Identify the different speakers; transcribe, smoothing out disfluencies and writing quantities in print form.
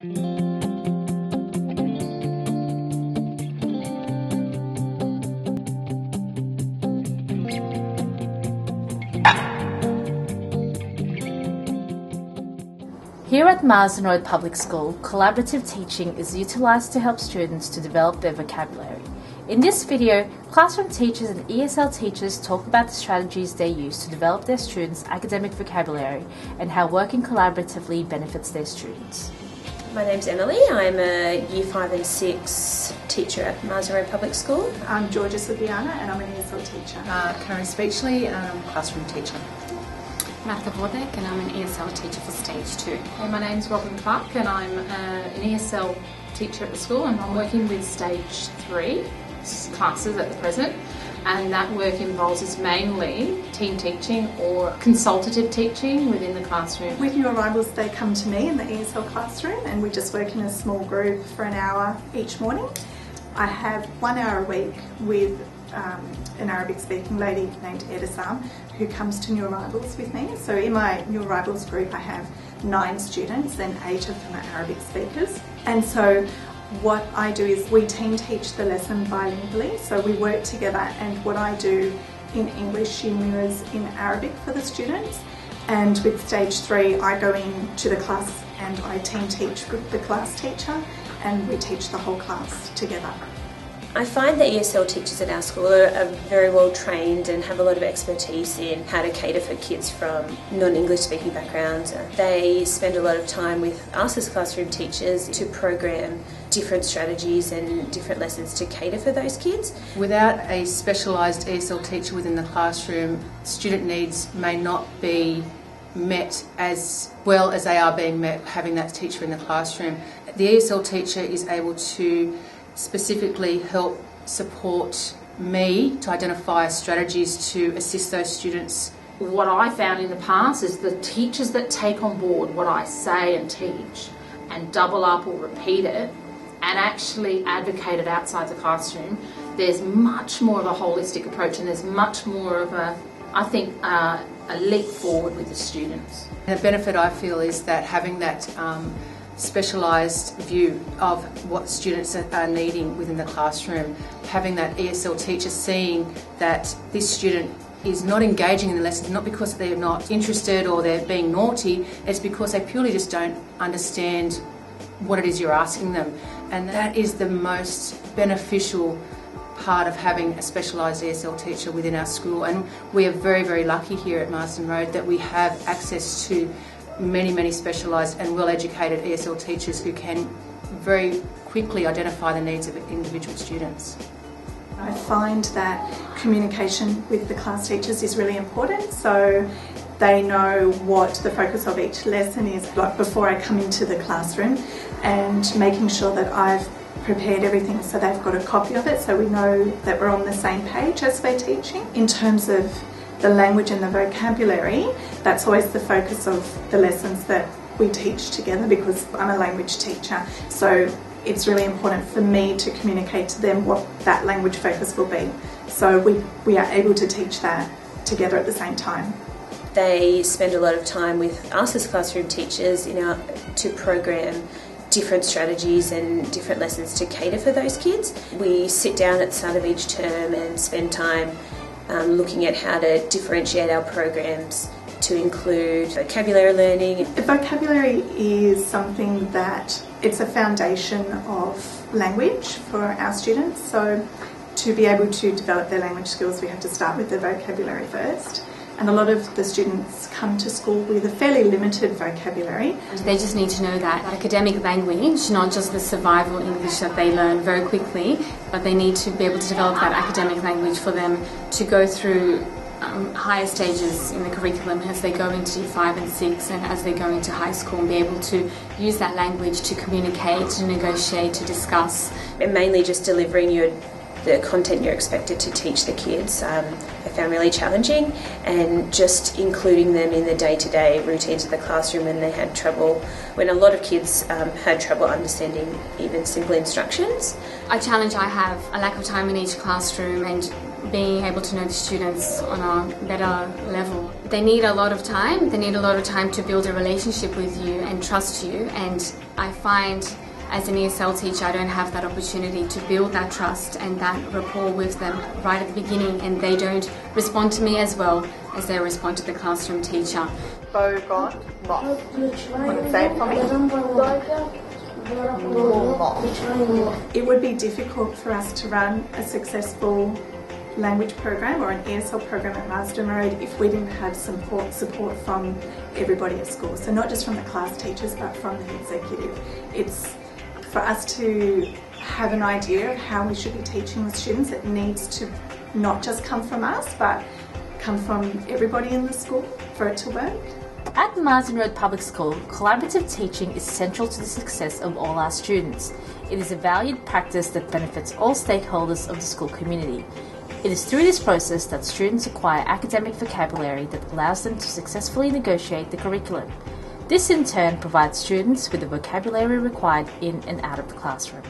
Speaker 1: Here at Marsden Road Public School, collaborative teaching is utilised to help students to develop their vocabulary. In this video, classroom teachers and ESL teachers talk about the strategies they use to develop their students' academic vocabulary and how working collaboratively benefits their students.
Speaker 2: My name's Emily. I'm a Year 5 and 6 teacher at Marsden Road Public School.
Speaker 3: I'm SUGIANA and I'm an ESL teacher.
Speaker 4: SPEECHLEY and I'm a classroom teacher.
Speaker 5: And I'm an ESL teacher for Stage 2.
Speaker 6: Hey, my name's ROBYN CLARK and I'm an ESL teacher at the school, and I'm working with Stage 3 classes at the present, and that work involves is mainly team teaching or consultative teaching within the classroom.
Speaker 3: With new arrivals, they come to me in the ESL classroom and we just work in a small group for an hour each morning. I have 1 hour a week with an Arabic speaking lady named Edisam who comes to new arrivals with me. So in my new arrivals group I have 9 students and 8 of them are Arabic speakers. And so what I do is we team teach the lesson bilingually, so we work together, and what I do in English she mirrors in Arabic for the students. And with Stage 3 I go into the class and I team teach with the class teacher and we teach the whole class together.
Speaker 2: I find that ESL teachers at our school are very well trained and have a lot of expertise in how to cater for kids from non-English speaking backgrounds. They spend a lot of time with us as classroom teachers to program different strategies and different lessons to cater for those kids.
Speaker 4: Without a specialised ESL teacher within the classroom, student needs may not be met as well as they are being met having that teacher in the classroom. The ESL teacher is able to specifically help support me to identify strategies to assist those students.
Speaker 6: What I found in the past is the teachers that take on board what I say and teach and double up or repeat it and actually advocate it outside the classroom, there's much more of a holistic approach and there's much more of a leap forward with the students.
Speaker 4: And the benefit I feel is that having that specialised view of what students are needing within the classroom, having that ESL teacher seeing that this student is not engaging in the lessons, not because they're not interested or they're being naughty, it's because they purely just don't understand what it is you're asking them. And that is the most beneficial part of having a specialised ESL teacher within our school. And we are very, very lucky here at Marsden Road that we have access to many specialised and well-educated ESL teachers who can very quickly identify the needs of individual students.
Speaker 3: I find that communication with the class teachers is really important, so they know what the focus of each lesson is like before I come into the classroom, and making sure that I've prepared everything so they've got a copy of it so we know that we're on the same page as we're teaching. In terms of the language and the vocabulary, that's always the focus of the lessons that we teach together because I'm a language teacher, so it's really important for me to communicate to them what that language focus will be. So we are able to teach that together at the same time.
Speaker 2: They spend a lot of time with us as classroom teachers to program different strategies and different lessons to cater for those kids. We sit down at the start of each term and spend time looking at how to differentiate our programs to include vocabulary learning.
Speaker 3: Vocabulary is something that it's a foundation of language for our students, so to be able to develop their language skills we have to start with the vocabulary first. And a lot of the students come to school with a fairly limited vocabulary.
Speaker 5: They just need to know that academic language, not just the survival English that they learn very quickly, but they need to be able to develop that academic language for them to go through higher stages in the curriculum as they go into Year 5 and 6 and as they go into high school, and be able to use that language to communicate, to negotiate, to discuss.
Speaker 2: And mainly just delivering the content you're expected to teach the kids. I found really challenging, and just including them in the day-to-day routines of the classroom when a lot of kids had trouble understanding even simple instructions.
Speaker 5: A challenge I have a lack of time in each classroom, and being able to know the students on a better level. They need a lot of time. They need a lot of time to build a relationship with you and trust you. And I find as an ESL teacher, I don't have that opportunity to build that trust and that rapport with them right at the beginning, and they don't respond to me as well as they respond to the classroom teacher.
Speaker 3: Bogot, moth. Want to say it for me? It would be difficult for us to run a successful language program or an ESL program at Marsden Road if we didn't have support from everybody at school. So not just from the class teachers but from the executive. It's for us to have an idea of how we should be teaching the students. It needs to not just come from us but come from everybody in the school for it to work.
Speaker 1: At Marsden Road Public School, collaborative teaching is central to the success of all our students. It is a valued practice that benefits all stakeholders of the school community. It is through this process that students acquire academic vocabulary that allows them to successfully negotiate the curriculum. This in turn provides students with the vocabulary required in and out of the classroom.